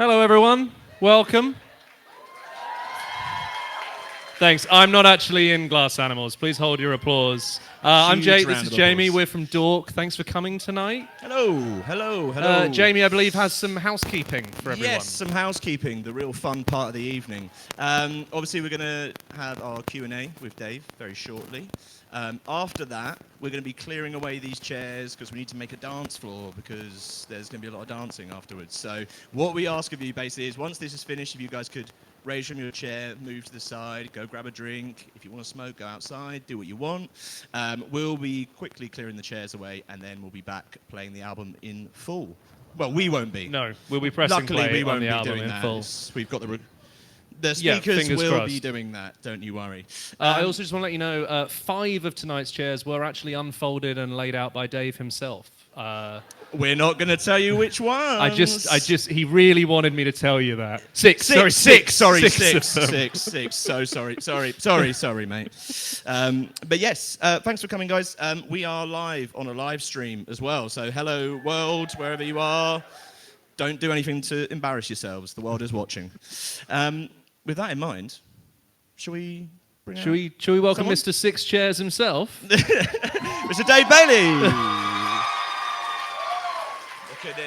Hello, everyone. Welcome. Thanks. I'm not actually in Glass Animals. Please hold your applause. I'm Jake. This is Jamie. We're from Dork. Thanks for coming tonight. Hello. Jamie, I believe, has some housekeeping for everyone. Yes, some housekeeping, the real fun part of the evening. Obviously, we're going to have our Q&A with Dave very shortly. After that, we're going to be clearing away these chairs because we need to make a dance floor because there's going to be a lot of dancing afterwards. So what we ask of you basically is once this is finished, if you guys could raise from your chair, move to the side, go grab a drink. If you want to smoke, go outside, do what you want. We'll be quickly clearing the chairs away, and then we'll be back playing the album in full. Well, we won't be. No, we'll be pressing Luckily, play we won't on the be album doing in that. full. We've got the speakers will crossed. be doing that, don't you worry. I also just want to let you know, 5 of tonight's chairs were actually unfolded and laid out by Dave himself. We're not going to tell you which ones. He really wanted me to tell you that. Six. Six. So sorry, mate. But yes, thanks for coming, guys. We are live on a live stream as well. So hello, world, wherever you are. Don't do anything to embarrass yourselves. The world is watching. With that in mind, shall we welcome someone? Mr. Six Chairs himself? Mr. Dave Bailey. Look at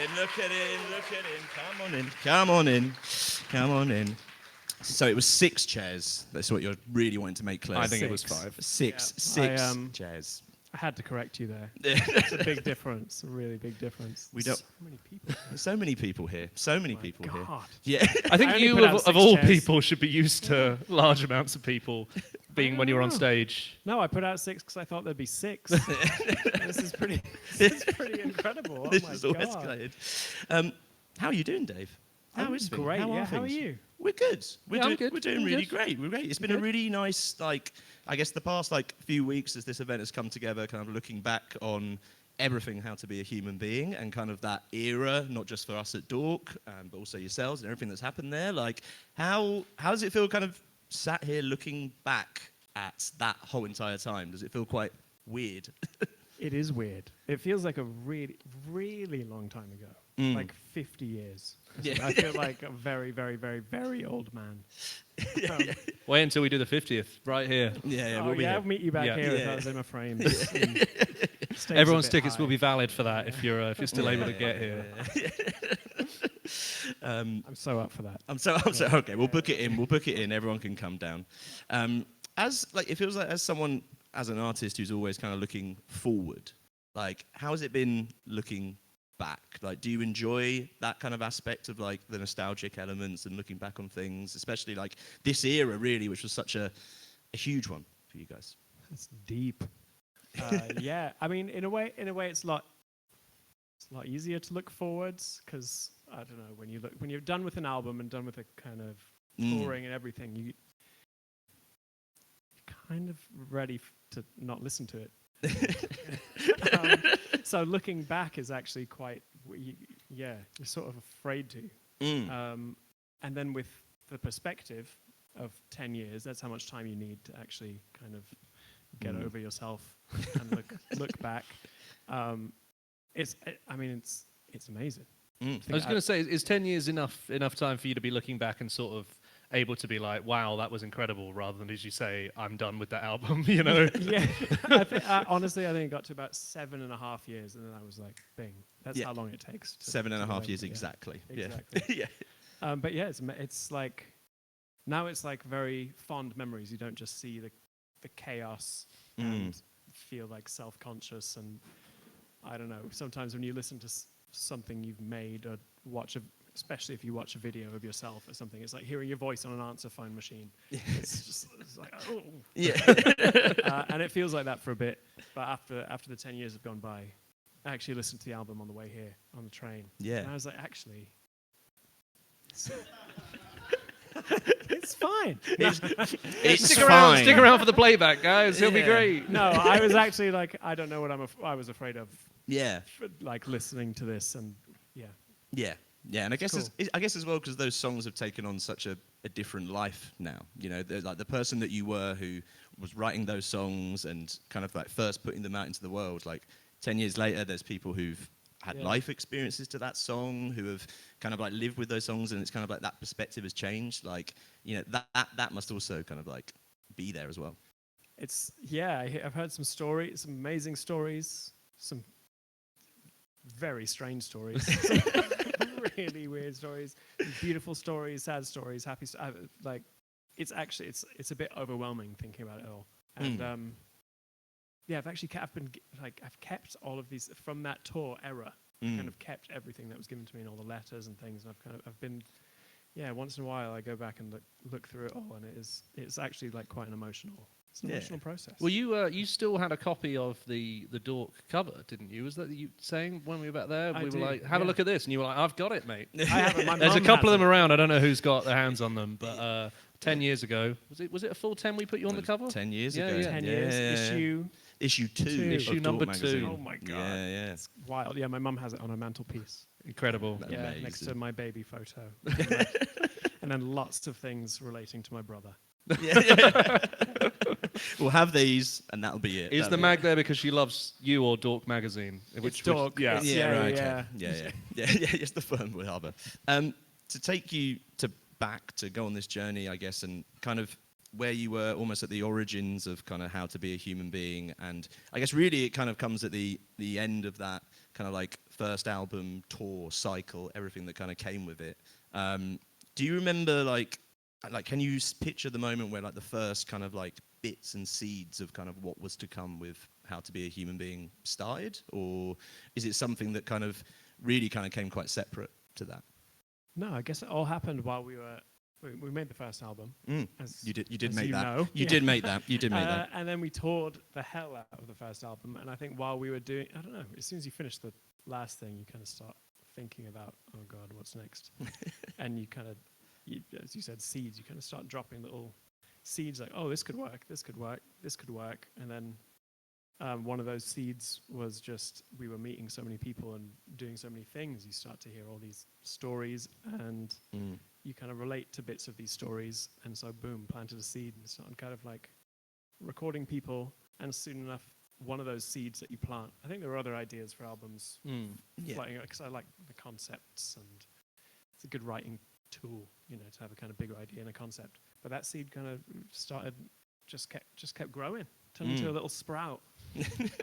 him. Come on in. So it was 6 chairs. That's what you're really wanting to make clear. I think it was 5. Six chairs. I had to correct you there. It's a big difference, a really big difference. So many people. So many people here. So many people here. Yeah. I think you, of all people, should be used to large amounts of people being when you're on stage. No, I put out 6 because I thought there'd be 6. This is pretty incredible. This my is all God. escalated. How are you doing, Dave? How is things? Great. How are you? We're good. I'm good. We're doing really great. We're great. It's been a really nice, I guess the past few weeks as this event has come together, kind of looking back on everything, how to be a human being, and kind of that era, not just for us at Dork, but also yourselves and everything that's happened there. How does it feel kind of sat here looking back at that whole entire time? Does it feel quite weird? It is weird. It feels like a really, really long time ago. Like 50 years. Yeah. I feel like a very, very, very, very old man. Wait until we do the 50th, right here. I'll meet you back here if I was in my frames. Everyone's tickets will be valid for that if you're still able to get here. I'm so up for that. Okay, we'll book it in. Everyone can come down. It feels like as an artist who's always kind of looking forward, how has it been looking back? Do you enjoy that kind of aspect of the nostalgic elements and looking back on things, especially this era really, which was such a huge one for you guys? It's deep. Yeah, I mean, in a way, it's a lot easier to look forwards because I don't know, when you're done with an album and done with a kind of touring and everything, you're kind of ready to not listen to it. So looking back is actually quite, you're sort of afraid to. And then with the perspective of 10 years, that's how much time you need to actually kind of get over yourself and look back. It's amazing. I was going to say, is 10 years enough time for you to be looking back and sort of able to be like, wow, that was incredible, rather than, as you say, I'm done with that album, you know? Yeah. Honestly, I think it got to about 7.5 years, and then I was like, bing. That's how long it takes. 7.5 years, exactly. Exactly. Yeah. But yeah, it's like, now it's like very fond memories. You don't just see the chaos and feel self-conscious, and I don't know, sometimes when you listen to something you've made or especially if you watch a video of yourself or something, it's like hearing your voice on an answer phone machine. It's like, oh. Yeah. And it feels like that for a bit. But after the 10 years have gone by, I actually listened to the album on the way here, on the train. Yeah. And I was like, actually, it's fine. Stick around for the playback, guys. It'll be great. No, I was actually I don't know what I was afraid of. Yeah. Listening to this and Yeah. Yeah, and I guess cool. I guess as well because those songs have taken on such a different life now. You know, the person that you were who was writing those songs and kind of first putting them out into the world. 10 years later, there's people who've had life experiences to that song, who have kind of like lived with those songs, and it's kind of like that perspective has changed. Like, you know, that must also kind of like be there as well. It's I've heard some amazing stories, some very strange stories, some really weird stories, beautiful stories, sad stories, happy like it's actually it's a bit overwhelming thinking about it all. And I've kept all of these from that tour era. Kind of kept everything that was given to me and all the letters and things, and I've been once in a while I go back and look through it all, and it's actually like quite an emotional process. Well, you still had a copy of the Dork cover, didn't you? Was that you saying when we were back there? We were like, have a look at this, and you were like, I've got it, mate. I have it. There's a couple of them around. I don't know who's got their hands on them, but 10 years ago, was it a full 10 we put you on the cover? 10 years ago. Yeah. 10 years. Issue 2. Issue number 2. Oh my god. Yeah. It's wild. Yeah, my mum has it on her mantelpiece. Incredible. Yeah, next to my baby photo. And then lots of things relating to my brother. We'll have these, and that'll be it. Is the mag there because she loves you or Dork Magazine? It's Dork. Yeah. Yeah. It's the Fernwood Harbour. To take you back to go on this journey, I guess, and kind of where you were almost at the origins of kind of how to be a human being, and I guess really it kind of comes at the end of that kind of like first album, tour, cycle, everything that kind of came with it. Do you remember like can you picture the moment where like the first kind of like bits and seeds of kind of what was to come with how to be a human being started, or is it something that kind of really kind of came quite separate to that? No, I guess it all happened while we made the first album. You did make you that. know. You did make that. You did make that. And then we toured the hell out of the first album. And I think while we were doing, I don't know, as soon as you finish the last thing, you kind of start thinking about, oh God, what's next? And you kind of, as you said, seeds, you kind of start dropping little seeds like, oh, this could work, this could work, this could work. And then one of those seeds was just, we were meeting so many people and doing so many things. You start to hear all these stories, and you kind of relate to bits of these stories. And so, boom, planted a seed and started kind of like recording people. And soon enough, one of those seeds that you plant, I think there were other ideas for albums floating, because I like the concepts, and it's a good writing tool, you know, to have a kind of bigger idea and a concept. But that seed kind of started, just kept growing, turned into a little sprout.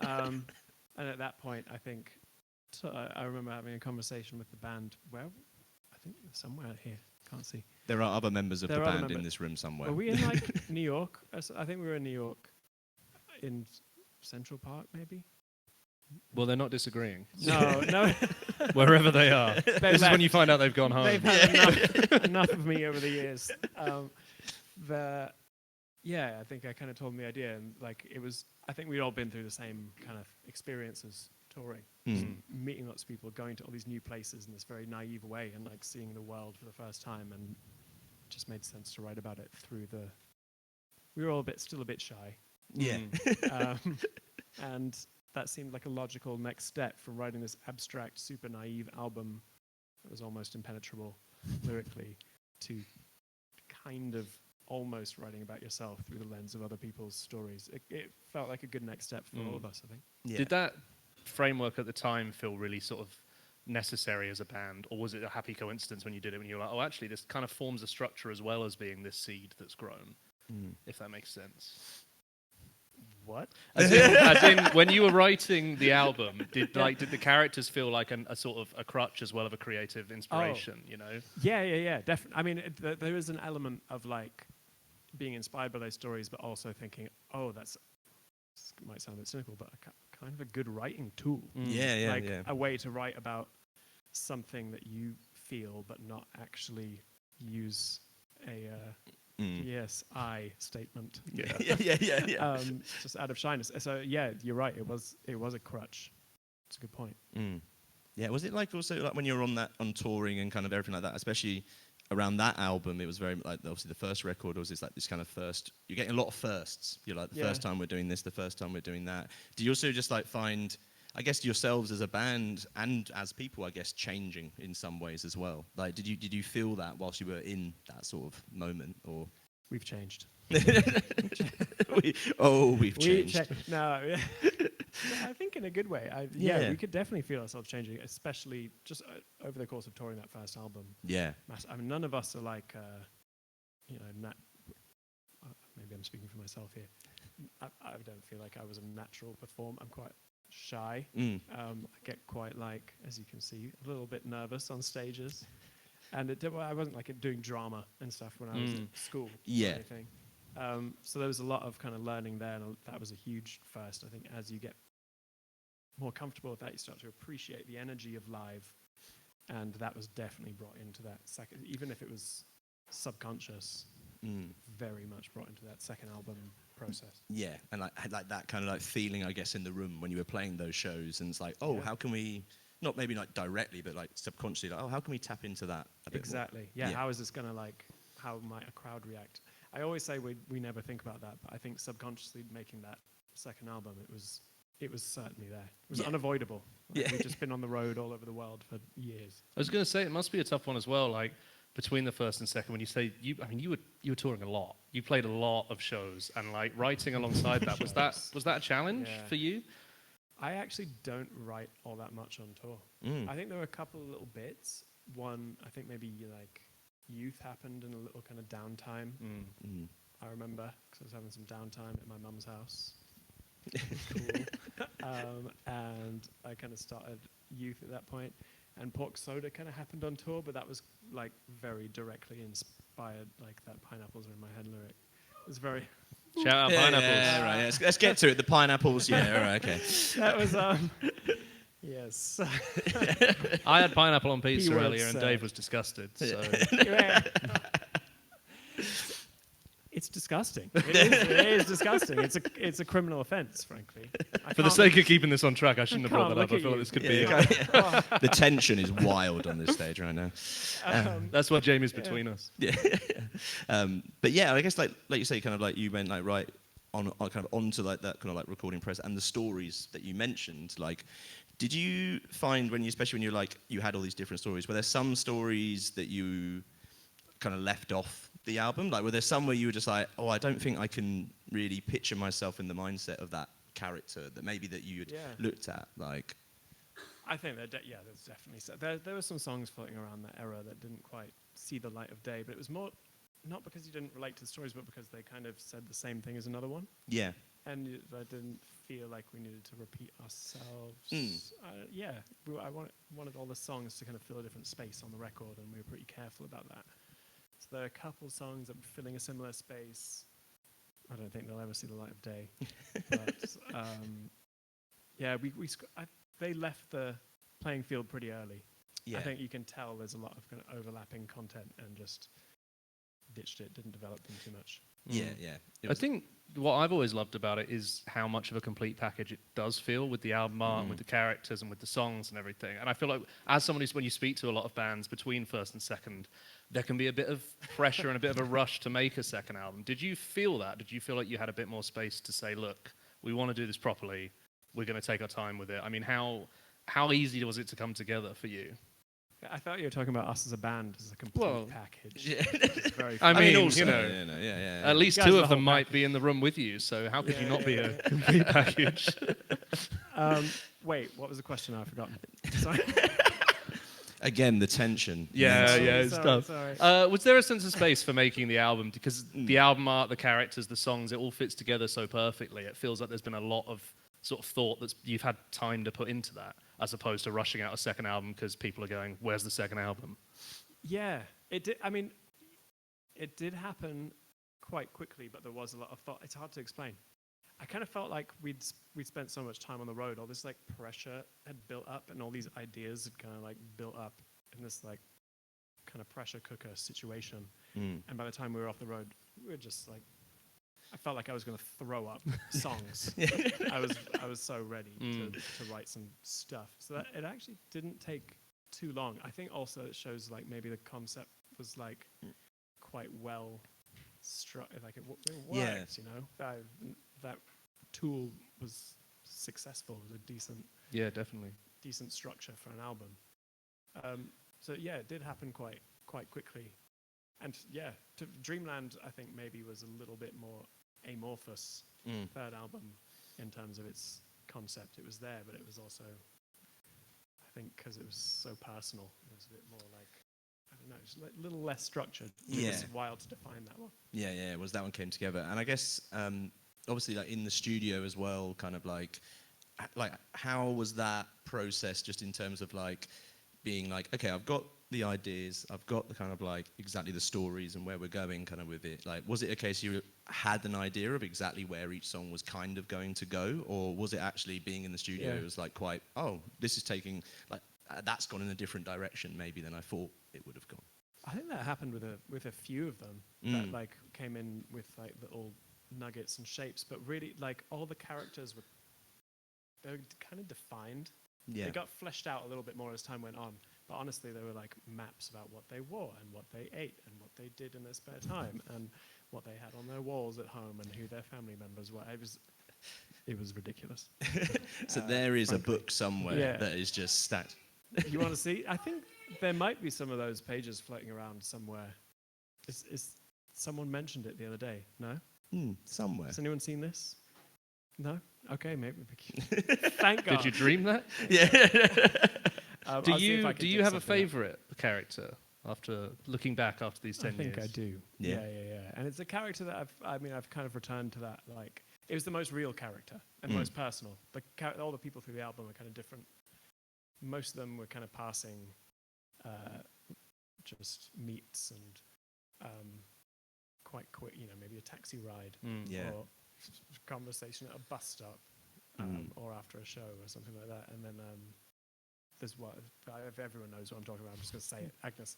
And at that point, I think, I remember having a conversation with the band, where I think somewhere here, can't see. There are other members of the band in this room somewhere. Were we in like New York? I think we were in New York, in Central Park, maybe. Well, they're not disagreeing. No. Wherever they are. This is when you find out they've gone home. They've had enough of me over the years. I think I kind of told them the idea, and like it was, I think we'd all been through the same kind of experiences touring, meeting lots of people, going to all these new places in this very naive way, and like seeing the world for the first time, and it just made sense to write about it through we were all still a bit shy. Yeah. And that seemed like a logical next step from writing this abstract, super naive album that was almost impenetrable lyrically, to kind of almost writing about yourself through the lens of other people's stories. It felt like a good next step for all of us, I think. Yeah. Did that framework at the time feel really sort of necessary as a band, or was it a happy coincidence when you did it, when you were like, oh, actually, this kind of forms a structure as well as being this seed that's grown, if that makes sense? What? As in, when you were writing the album, did the characters feel like a sort of a crutch as well of a creative inspiration, you know? Yeah, definitely. I mean, there is an element of like being inspired by those stories, but also thinking, oh, this might sound a bit cynical, but kind of a good writing tool. A way to write about something that you feel, but not actually use a yes, I statement. Yeah. Just out of shyness. So yeah, you're right. It was a crutch. It's a good point. Yeah. Was it like also like when you were on touring and kind of everything like that, especially around that album? It was very like obviously the first record was this kind of first. You're getting a lot of firsts. You're like the first time we're doing this, the first time we're doing that. Do you also just like find, I guess, yourselves as a band and as people, I guess, changing in some ways as well? Like, did you feel that whilst you were in that sort of moment, or we've changed? we've changed. No, I think in a good way. Yeah. We could definitely feel ourselves changing, especially just over the course of touring that first album. Yeah. I mean, none of us are like, maybe I'm speaking for myself here. I don't feel like I was a natural performer. I'm quite shy. I get quite like, as you can see, a little bit nervous on stages. And I wasn't like doing drama and stuff when I was at school. Yeah. Or anything. So there was a lot of kind of learning there, and that was a huge first. I think as you get more comfortable with that, you start to appreciate the energy of live, and that was definitely brought into that second, even if it was subconscious, very much brought into that second album process. Yeah, and like that kind of like feeling, I guess, in the room when you were playing those shows, and it's like, how can we, not maybe like directly, but like subconsciously, like, how can we tap into that a bit Exactly. more? Yeah. How is this gonna how might a crowd react? I always say we never think about that, but I think subconsciously making that second album, it was certainly there. It was unavoidable. We've just been on the road all over the world for years. I was going to say it must be a tough one as well. Like between the first and second, when you say you were touring a lot. You played a lot of shows, and like writing alongside that was that a challenge for you? I actually don't write all that much on tour. I think there were a couple of little bits. One, I think maybe like Youth happened in a little kind of downtime. I remember because I was having some downtime at my mum's house. Cool. And I kind of started Youth at that point. And Pork Soda kind of happened on tour, but that was like very directly inspired, like that pineapples are in my head lyric. It was very... Shout out pineapples. Yeah, right. Let's get to it. The pineapples. Yeah, all right, okay. That was... Yes. I had pineapple on pizza Keywords, earlier, and Dave was disgusted. So it's disgusting. It is disgusting. It's a criminal offence, frankly. for the sake of keeping this on track, I shouldn't have brought that up. I feel like this could be. The tension is wild on this stage right now. That's why Jamie's between us. Yeah. But yeah, I guess like you say, kind of like you went like right on kind of onto like that kind of like recording process and the stories that you mentioned. Like, did you find especially when you're like you had all these different stories, were there some stories that you kind of left off the album? Like, were there some where you were just like, oh, I don't think I can really picture myself in the mindset of that character that maybe that you had looked at? Like, I think there's definitely there were some songs floating around that era that didn't quite see the light of day, but it was more not because you didn't relate to the stories, but because they kind of said the same thing as another one. Yeah. And I didn't feel like we needed to repeat ourselves. I wanted all the songs to kind of fill a different space on the record, and we were pretty careful about that. So there are a couple songs that were filling a similar space. I don't think they'll ever see the light of day. But they left the playing field pretty early. Yeah. I think you can tell there's a lot of kind of overlapping content and just ditched it, didn't develop them too much. Yeah. I think what I've always loved about it is how much of a complete package it does feel with the album art and with the characters and with the songs and everything. And I feel like as someone when you speak to a lot of bands between first and second, there can be a bit of pressure and a bit of a rush to make a second album. Did you feel that? Did you feel like you had a bit more space to say, look, we want to do this properly, we're going to take our time with it? I mean, how easy was it to come together for you? I thought you were talking about us as a band as a complete package. Yeah. Very I mean, also, at least two of them might be in the room with you, so how could you not be a complete package? Wait, what was the question? I've forgotten. Sorry. Again, the tension. It's tough. Sorry. Was there a sense of space for making the album? Because the album art, the characters, the songs, it all fits together so perfectly. It feels like there's been a lot of sort of thought that you've had time to put into that, as opposed to rushing out a second album because people are going, where's the second album? Yeah, it did. I mean, it did happen quite quickly, but there was a lot of thought. It's hard to explain. I kind of felt like we'd spent so much time on the road, all this like pressure had built up, and all these ideas had kind of like built up in this like kind of pressure cooker situation. And by the time we were off the road, we were just like, I felt like I was going to throw up songs. I was so ready to write some stuff. So that it actually didn't take too long. I think also it shows like maybe the concept was like quite well struck. Like it worked, you know. That tool was successful. It was a decent structure for an album. So yeah, it did happen quite quickly. And yeah, Dreamland I think maybe was a little bit more amorphous third album in terms of its concept. It was there, but it was also, I think, because it was so personal, it was a bit more like, I don't know, it's a little less structured. It was wild to define that one. Yeah, yeah, it was that one came together. And I guess, obviously, like in the studio as well, kind of like how was that process just in terms of like being like, okay, I've got the ideas, I've got the kind of like exactly the stories and where we're going kind of with it. Like, was it a case you had an idea of exactly where each song was kind of going to go, or was it actually being in the studio, it was like quite, oh, this is taking, like, that's gone in a different direction maybe than I thought it would have gone? I think that happened with a few of them that like came in with like little nuggets and shapes, but really like all the characters they were kind of defined. Yeah. They got fleshed out a little bit more as time went on, but honestly they were like maps about what they wore and what they ate and what they did in their spare time and what they had on their walls at home and who their family members were. It was ridiculous. So there is frankly. a book somewhere that is just stacked. You want to see? I think there might be some of those pages floating around somewhere. Is someone mentioned it the other day? No? Somewhere. Has anyone seen this? No? Okay, maybe. Thank God. Did you dream that? Yeah. Do you have a favourite character after looking back after these 10 years? I think I do. Yeah. Yeah. And it's a character that I've kind of returned to that. Like, it was the most real character and most personal. All the people through the album are kind of different. Most of them were kind of passing, just meets and quite quick, maybe a taxi ride or conversation at a bus stop or after a show or something like that. And then there's if everyone knows what I'm talking about, I'm just going to say it. Agnes,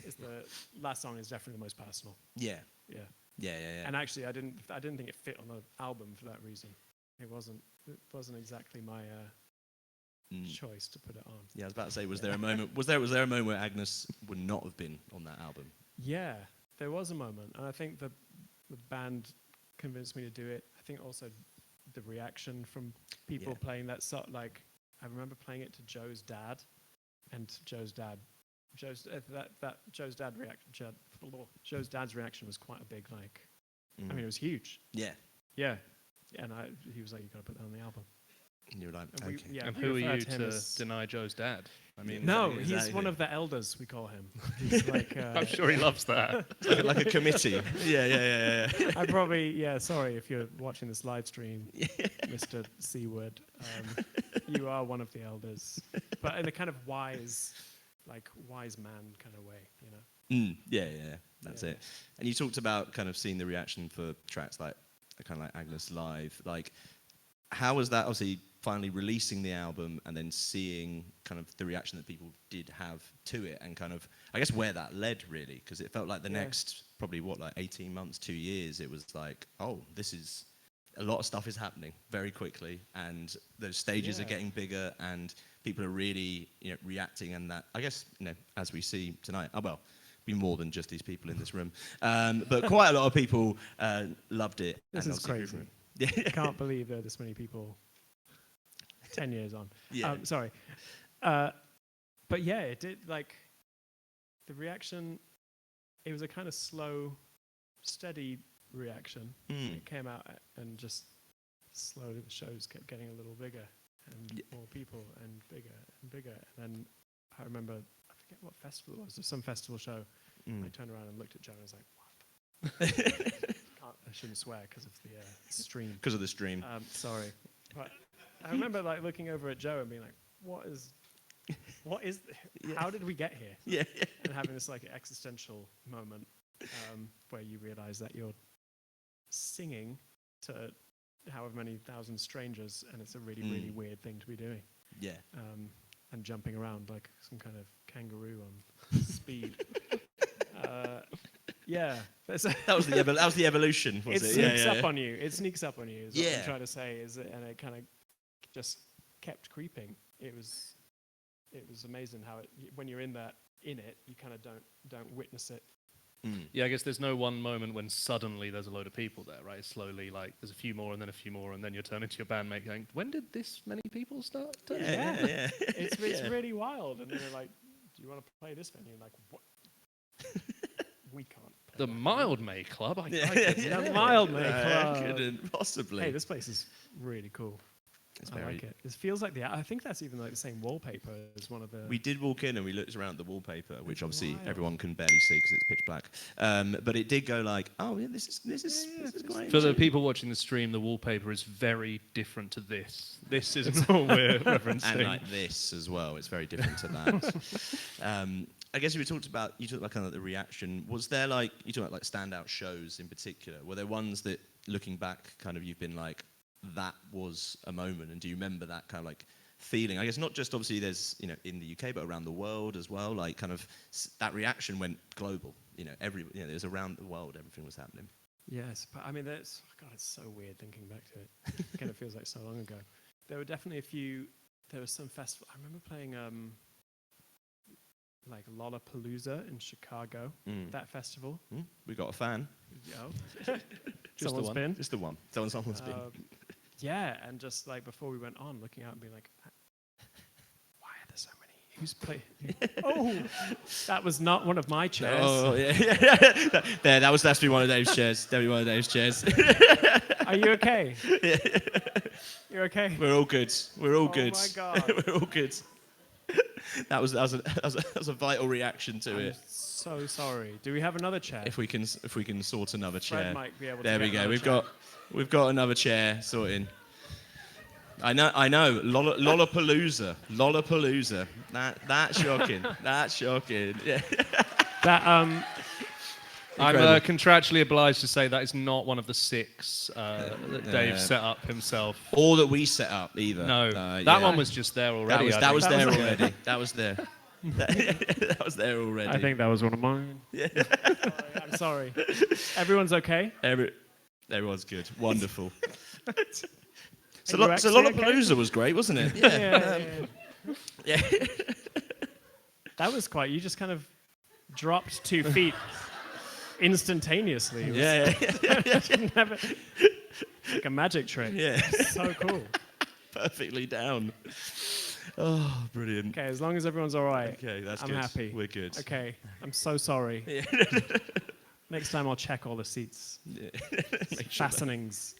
is the last song is definitely the most personal. Yeah. Yeah. And actually, I didn't think it fit on the album for that reason. It wasn't exactly my choice to put it on. Yeah, I was about to say, was there a moment? Was there a moment where Agnes would not have been on that album? Yeah, there was a moment, and I think the band convinced me to do it. I think also the reaction from people playing that song. Like, I remember playing it to Joe's dad, and Joe's dad's reaction was quite a big, like, I mean, it was huge. Yeah. Yeah. And he was like, "You got to put that on the album." And you were like, and okay. And who are you to deny Joe's dad? I mean, no, he's one of the elders, we call him. He's like, I'm sure he loves that. like a committee. Yeah. I probably, sorry if you're watching this live stream, Mr. C-word. You are one of the elders, but in a kind of wise man kind of way, Yeah. That's it. And you talked about kind of seeing the reaction for tracks like kind of like Agnes Live. Like, how was that? Obviously, finally releasing the album and then seeing kind of the reaction that people did have to it, and kind of, I guess, where that led really, because it felt like the next probably 18 months, 2 years, it was like, oh, this is a lot of stuff is happening very quickly, and those stages are getting bigger, and people are really reacting, and that, I guess, as we see tonight, be more than just these people in this room, but quite a lot of people loved it. This is crazy. I can't believe there are this many people 10 years on. Sorry. But yeah, it did, like, the reaction, it was a kind of slow, steady reaction. It came out and just slowly the shows kept getting a little bigger and more people and bigger and bigger. And then I remember, I forget what festival it was, there's some festival show. I turned around and looked at Joe and I was like, what? I shouldn't swear because of the stream. Because of the stream. Sorry. But I remember like looking over at Joe and being like, what is how did we get here? Yeah. And having this like existential moment where you realize that you're singing to however many thousand strangers, and it's a really, really weird thing to be doing. Yeah. And jumping around like some kind of kangaroo on speed. That was the evolution. It sneaks up on you. It sneaks up on you. Is what I'm trying to say. And it kind of just kept creeping. It was amazing how when you're in it, you kind of don't witness it. Yeah, I guess there's no one moment when suddenly there's a load of people there, right? It's slowly, like, there's a few more, and then you're turning to your bandmate going, when did this many people start? Yeah. It's really wild. And then they're like, do you want to play this venue? And like, what? We can't. The Mildmay Club? The Mildmay Club. Couldn't possibly. Hey, this place is really cool. I like it. It feels like I think that's even like the same wallpaper as one of the. We did walk in and we looked around the wallpaper, which obviously wild. everyone can barely see because it's pitch black. But it did go like, oh yeah, this is great. For the people watching the stream, the wallpaper is very different to this. This isn't what we're referencing. And like this as well, it's very different to that. I guess you talked about kind of the reaction. Was there like you talked about like standout shows in particular? Were there ones that looking back, kind of you've been like, that was a moment, and do you remember that kind of like feeling? I guess not just obviously there's in the UK, but around the world as well. Like kind of that reaction went global. It was around the world. Everything was happening. Yes, but I mean, it's so weird thinking back to it. It kind of feels like so long ago. There were definitely a few. There was some festival. I remember playing like Lollapalooza in Chicago. That festival. We got a fan. Someone's been. Just the one. Someone's been. Yeah, and just like before we went on, looking out and being like, why are there so many? Who's playing? Oh, that was not one of my chairs. Oh, yeah. That was definitely one of Dave's chairs. Definitely one of Dave's chairs. Are you okay? Yeah. You're okay? We're all good. We're all good. Oh my God. We're all good. That was a vital reaction to it. So sorry. Do we have another chair? If we can sort another chair. Fred might be able to there we get go. We've got another chair sorting. I know. Lollapalooza. That's shocking. That's shocking. Yeah. That I'm contractually obliged to say that is not one of the 6 that Dave set up himself. Or that we set up either. No, that one was just there already. That was there already. That was there. That was there already. I think that was one of mine. Yeah. I'm sorry. Everyone's okay? Everyone's good. Wonderful. So you actually Lollapalooza was great, wasn't it? Yeah. That was quite. You just kind of dropped 2 feet instantaneously. Yeah. Like a magic trick. Yeah. So cool. Perfectly down. Oh, brilliant. Okay, as long as everyone's all right. Okay, that's I'm good. happy. We're good. Okay, I'm so sorry. Yeah. Next time I'll check all the seats. Yeah. Fastenings.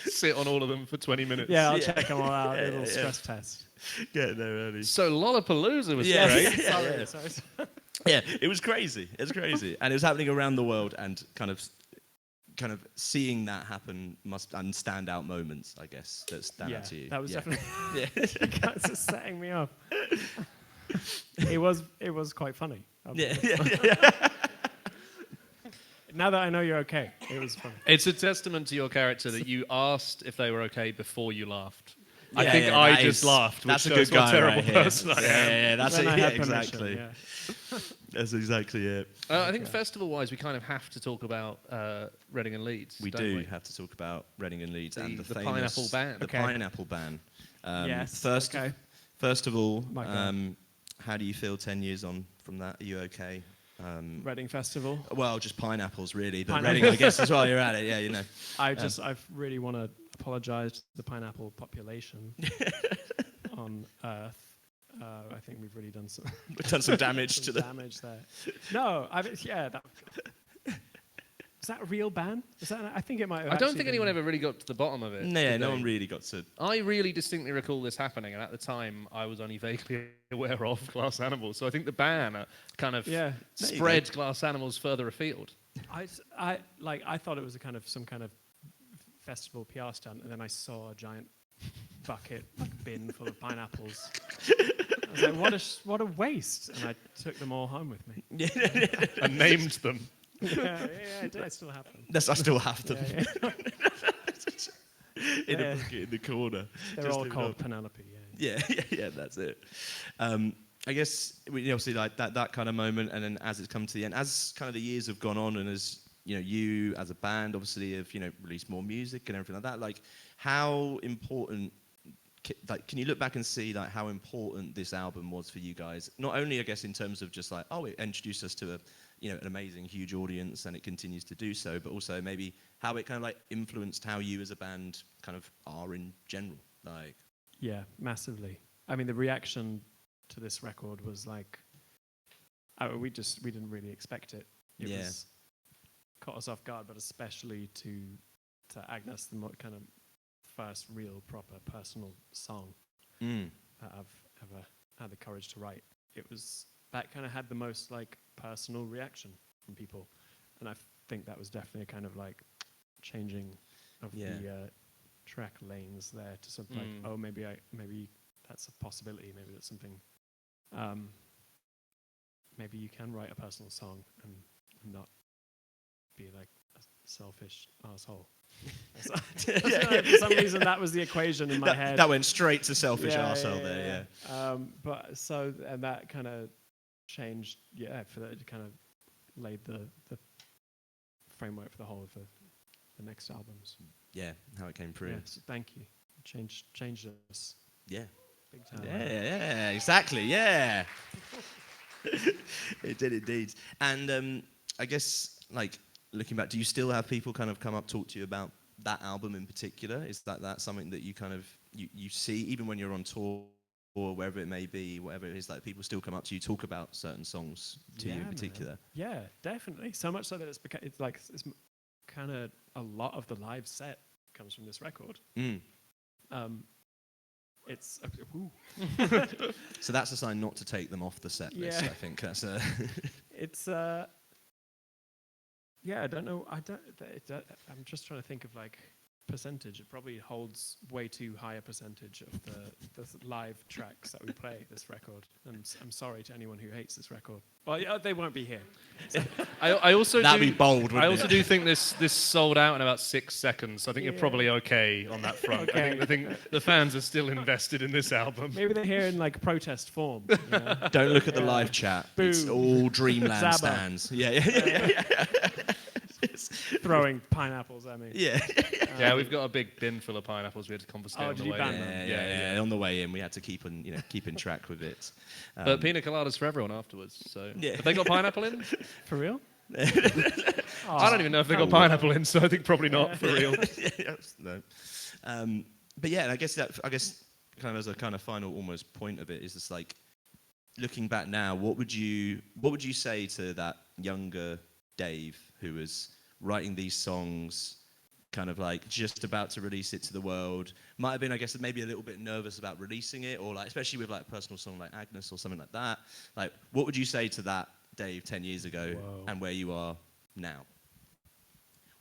Sit on all of them for 20 minutes. Yeah, I'll check them all out. A little stress test. Get there early. So Lollapalooza was Sorry. great. Sorry. Yeah, it was crazy. It was crazy, and it was happening around the world, and kind of seeing that happen and stand out moments, I guess, that stand out to you. That was definitely. Yeah. You guys are setting me up. It was quite funny. Yeah. Now that I know you're okay, it was funny. It's a testament to your character that you asked if they were okay before you laughed. Yeah, I think I just laughed. That's a which shows good what guy terrible right here. person I am. Yeah, that's When it. I Yeah, had permission, exactly. yeah. That's exactly it. I think festival-wise, we kind of have to talk about Reading and Leeds. We don't do have to talk about Reading and Leeds and the famous pineapple ban. The pineapple ban. Yes. First of all, My God. how do you feel 10 years on from that? Are you okay? Reading Festival. Well, just pineapples, really. But Pineapple. Reading, I guess, as well. You're at it. Yeah, you know. I really want to apologise to the pineapple population on Earth. I think we've really done some We've done some damage to the. damage there. No, is that a real ban? I think it might have I don't actually think been- anyone ever really got to the bottom of it. No, did no they? one really got to. I really distinctly recall this happening, and at the time, I was only vaguely aware of glass animals. So I think the ban kind of Yeah. spread glass animals further afield. I thought it was some kind of festival PR stunt, and then I saw a giant bucket, bin full of pineapples. I was like, what a waste! And I took them all home with me. And named them. Yeah, I did. I still have them. I still have them Yeah. in a bucket in the corner. They're Just all leave it called up. Penelope. Yeah, that's it. I guess we obviously like that kind of moment, and then as it's come to the end, as kind of the years have gone on, and as you as a band obviously have released more music and everything like that. Like, how important? Can you look back and see how important this album was for you guys? Not only, I guess, in terms of just it introduced us to an amazing, huge audience, and it continues to do so, but also maybe how it kind of influenced how you as a band kind of are in general. Yeah, massively. I mean, the reaction to this record was we didn't really expect it. It was caught us off guard, but especially to Agnes, the kind of first real proper personal song that I've ever had the courage to write. It was that kind of had the most like personal reaction from people, and I think that was definitely a kind of like changing of the track lanes there to something like, oh, maybe that's a possibility. Maybe that's something. Maybe you can write a personal song and not be like a selfish asshole. For some reason, that was the equation in my head. That went straight to selfish arsehole there. But so, and that kind of changed. For that, it kind of laid the framework for the whole of the next albums. Yeah, how it came through. Yes, thank you. Changed us. Yeah. Big time. Yeah, exactly. Yeah. It did indeed. And I guess, like, looking back, do you still have people kind of come up, talk to you about that album in particular? Is that something that you kind of, you see, even when you're on tour or wherever it may be, whatever it is, like people still come up to you, talk about certain songs to you in particular? Man. Yeah, definitely. So much so that it's kind of a lot of the live set comes from this record. It's So that's a sign not to take them off the set list. I think that's a. It's I don't know. I'm just trying to think of like percentage. It probably holds way too high a percentage of the live tracks that we play this record. And I'm sorry to anyone who hates this record. Well, yeah, they won't be here. So. I also that'd be bold. I also do think this sold out in about 6 seconds. I think you're probably okay on that front. Okay. I think the fans are still invested in this album. Maybe they're here in like protest form. You know? Don't look at the live chat. Boom. It's all Dreamland stands. Yeah. Throwing pineapples at me. Yeah. Yeah, we've got a big bin full of pineapples we had to confiscate on the way in. Yeah. On the way in, we had to keep in track with it. But pina coladas for everyone afterwards. So have they got pineapple in? For real? I don't even know if they got pineapple in, so I think probably not for real. No. But yeah, and I guess kind of as a kind of final almost point of it is just like looking back now, what would you say to that younger Dave who was writing these songs, kind of like just about to release it to the world, might have been, I guess, maybe a little bit nervous about releasing it, or like especially with like a personal song like Agnes or something like that. Like, what would you say to that Dave 10 years ago and where you are now?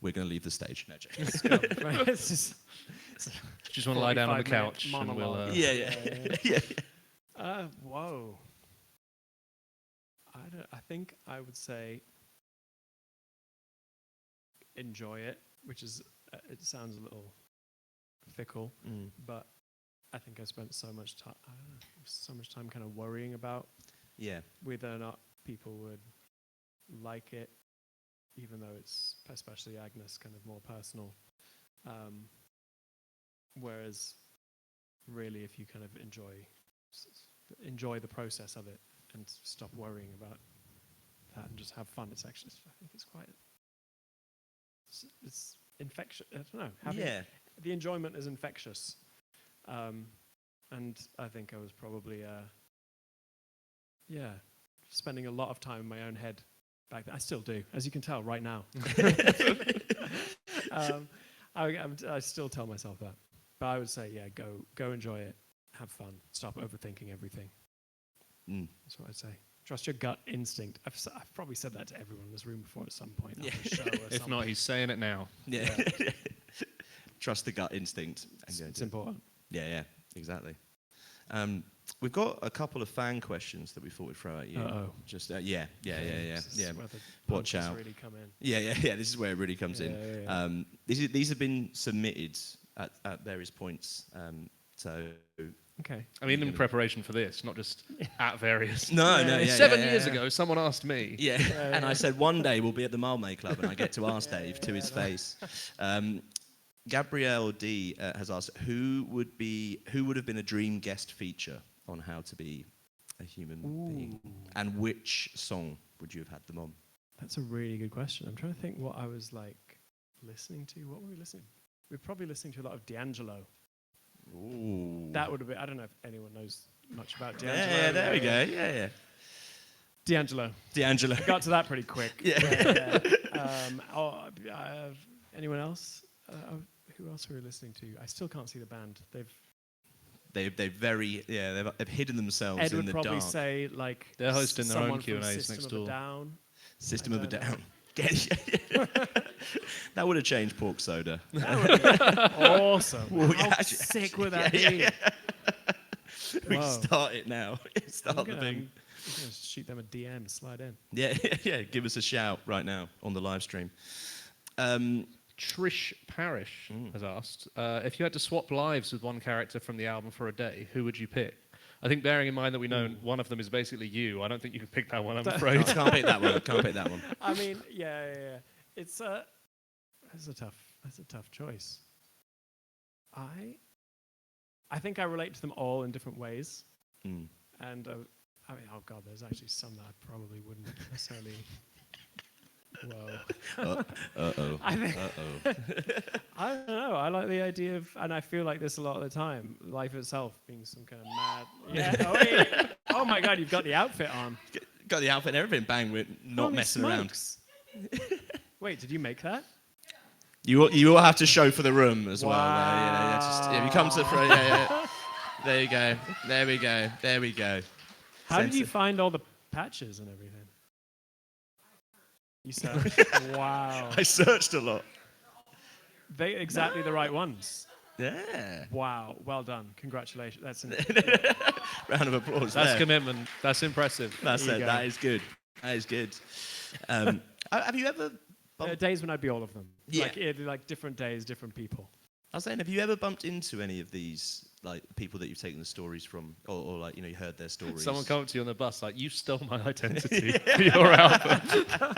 We're going to leave the stage. No, Jay. Let's go. It's just want to lie down on the couch. And we'll, yeah. Whoa. I think I would say enjoy it, which is, it sounds a little fickle, but I think I spent so much time kind of worrying about whether or not people would like it, even though it's, especially Agnes, kind of more personal. Whereas really, if you kind of enjoy the process of it and stop worrying about that and just have fun, I think it's quite, it's infectious. I don't know. The enjoyment is infectious. And I think I was probably, spending a lot of time in my own head back then. I still do, as you can tell right now. I still tell myself that. But I would say, go enjoy it. Have fun. Stop overthinking everything. That's what I'd say. Trust your gut instinct. I've probably said that to everyone in this room before at some point. If not, he's saying it now. Yeah. Trust the gut instinct. It's important. Yeah, exactly. We've got a couple of fan questions that we thought we'd throw at you. Just yeah. Watch out. Really come in. Yeah. This is where it really comes in. These have been submitted at various points. So. Okay. I mean, in preparation for this, not just at various. No. 7 years ago, someone asked me. And I said one day we'll be at the Mildmay Club, and I get to ask Dave to his face. Gabrielle D has asked, who would have been a dream guest feature on How to Be a Human Being, and which song would you have had them on? That's a really good question. I'm trying to think what I was like listening to. What were we listening? We're probably listening to a lot of D'Angelo. Ooh. That would have been. I don't know if anyone knows much about D'Angelo. Yeah, there we go. Yeah. D'Angelo. Got to that pretty quick. Yeah. Anyone else who else were we listening to? I still can't see the band. They've hidden themselves Ed in would the probably dark. say like They're hosting their someone own from Q&As System next of a door. Down. System I of a don't know. Down. That would have changed Pork Soda. Awesome. Well, How yeah, sick would that yeah, be? yeah. We Whoa. start it now. Start I'm the gonna thing. shoot them a DM, slide in. Yeah, yeah. Give us a shout right now on the live stream. Trish Parrish has asked, if you had to swap lives with one character from the album for a day, who would you pick? I think bearing in mind that we know one of them is basically you, I don't think you can pick that one, I'm No, afraid. I can't pick that one. Can't pick that one. I mean, yeah. It's that's a tough choice. I think I relate to them all in different ways, and I mean, oh god, there's actually some that I probably wouldn't necessarily. Whoa. I think. I don't know. I like the idea of, and I feel like this a lot of the time. Life itself being some kind of mad. Yeah. Oh, wait. Oh my god, you've got the outfit on. Got the outfit and everything. Bang, we're not Holy messing smokes. Wait, did you make that? You all have to show for the room as well. Wow. If you come to the front, yeah. There you go. There we go. How did you find all the patches and everything? You searched. Wow. I searched a lot. They exactly the right ones. Yeah. Wow. Well done. Congratulations. That's Round of applause. That's there. commitment. That's impressive. That's There it. you go. That is good. That is good. Have you ever? days when I'd be all of them. Yeah. Like different days, different people. I was saying, have you ever bumped into any of these like people that you've taken the stories from, or like you heard their stories? Someone come up to you on the bus like, you stole my identity for your album.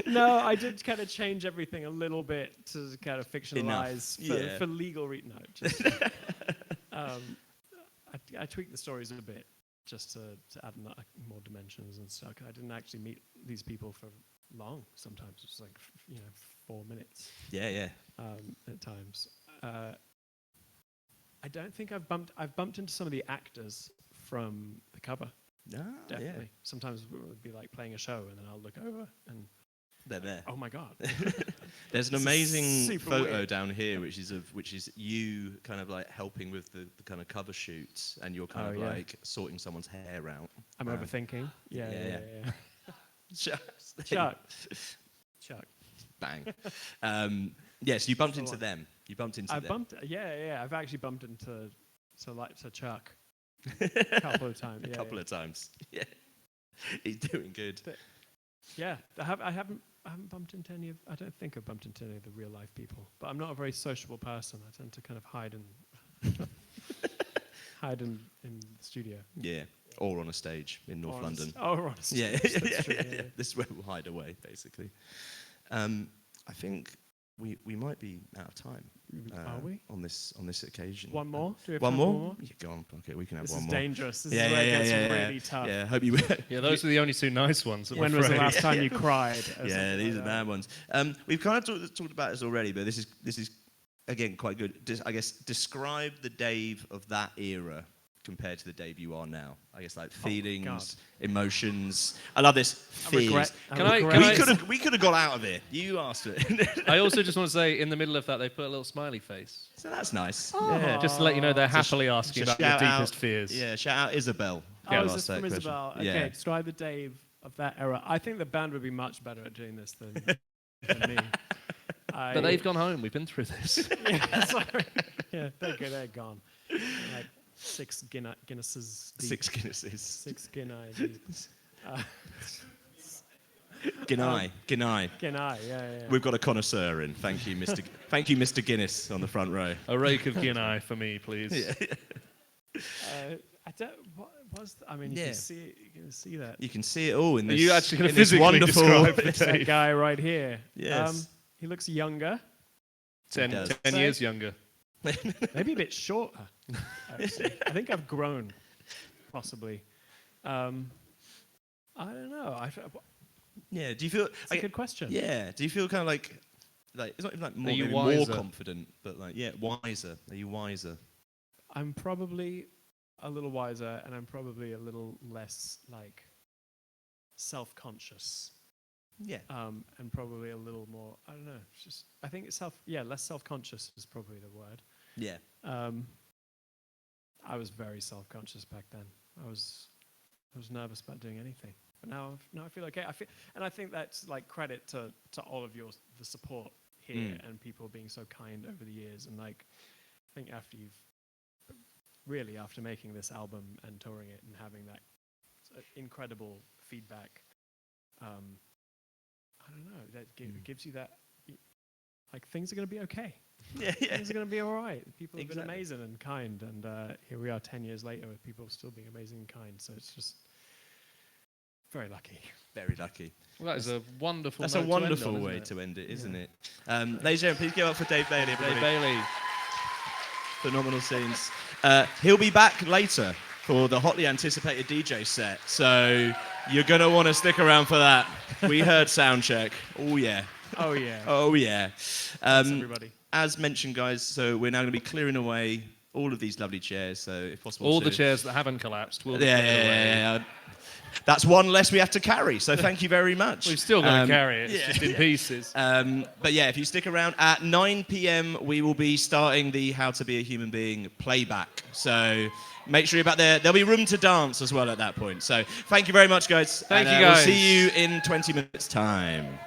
No, I did kind of change everything a little bit to kind of fictionalize for legal reasons. No, just, I tweaked the stories a bit just to add more dimensions and stuff. I didn't actually meet these people for long. Sometimes it's like 4 minutes. Yeah. At times. I don't think I've bumped into some of the actors from the cover. Definitely. Yeah. Sometimes it would be like playing a show, and then I'll look over and They're there. oh my god. There's an This is amazing super photo weird. down here, which is you kind of like helping with the kind of cover shoots, and you're kind of like sorting someone's hair out. I'm overthinking. Yeah. Chuck. Bang. Yes, you bumped into them. You bumped into them. I've actually bumped into Chuck a couple of times. A couple of times. Yeah. He's doing good. I haven't bumped into any of. I don't think I've bumped into any of the real life people. But I'm not a very sociable person. I tend to kind of hide in the studio. Yeah. Or on a stage in North London. On a stage. Yeah. This is where we'll hide away, basically. I think we might be out of time. Are we? On this occasion? One more? Do we have One time more? for one more? Yeah, go on. Okay, we can have This one is more. dangerous. This is where it gets really tough. Yeah, hope you. Yeah, those are the only two nice ones. I'm When was the afraid. last time you cried? Yeah, these are bad ones. We've kind of talked about this already, but this is again quite good. I guess describe the Dave of that era compared to the Dave you are now. I guess like feelings, emotions. I love this. Fears. We could have got out of it. You asked it. I also just want to say, in the middle of that, they put a little smiley face. So that's nice. Yeah, just to let you know they're happily asking about your shout deepest out, fears. Yeah, shout out Isabel. Is this from Isabel? Okay, Yeah. describe the Dave of that era. I think the band would be much better at doing this than me. But they've gone home. We've been through this. Yeah, sorry. Yeah, they're gone. Like 6 Guinnesses deep. 6 Guinnesses. 6 Guinness. Guinai. Yeah. We've got a connoisseur in. Thank you, Mr. Thank you, Mr. Guinness, on the front row. A rake of Guinea for me, please. I don't. What was? I mean, you can see it. You can see that. You can see it all in Are this. you actually going to in this physically wonderful describe the That Dave? guy right here. Yes. He looks younger. 10 So- years younger. Maybe a bit shorter. Actually. I think I've grown, possibly. I don't know. Yeah. Do you feel? It's a good question. Yeah. Do you feel kind of like it's not even like more, you maybe more wiser? confident, but like wiser? Are you wiser? I'm probably a little wiser, and I'm probably a little less like self-conscious. Yeah. And probably a little more, I don't know, it's just, I think it's less self-conscious is probably the word. Yeah. I was very self-conscious back then. I was nervous about doing anything. But now I feel okay. And I think that's like credit to all of the support here and people being so kind over the years. And like, I think after making this album and touring it and having that incredible feedback, I don't know, that gives you that, like, things are going to be okay. Yeah. Things are going to be all right. People have Exactly. been amazing and kind, and here we are 10 years later with people still being amazing and kind. So it's just very lucky. Very lucky. Well, that is a wonderful. That's note a to wonderful end on, way isn't it? to end it, isn't it? Ladies and gentlemen, please give up for Dave Bailey, everybody. Dave Bailey. Phenomenal scenes. He'll be back later for the hotly anticipated DJ set, so you're going to want to stick around for that. We heard sound check. Oh, yeah. Oh, yeah. Oh, yeah. Thanks, everybody. As mentioned, guys, so we're now going to be clearing away all of these lovely chairs, so if possible... All the chairs that haven't collapsed will be Yeah. That's one less we have to carry, so thank you very much. We've still got to carry it, it's just in pieces. But yeah, if you stick around, at 9 p.m. we will be starting the How to Be a Human Being playback. So make sure you're back there. There'll be room to dance as well at that point. So thank you very much, guys. Thank you, We'll guys. see you in 20 minutes' time.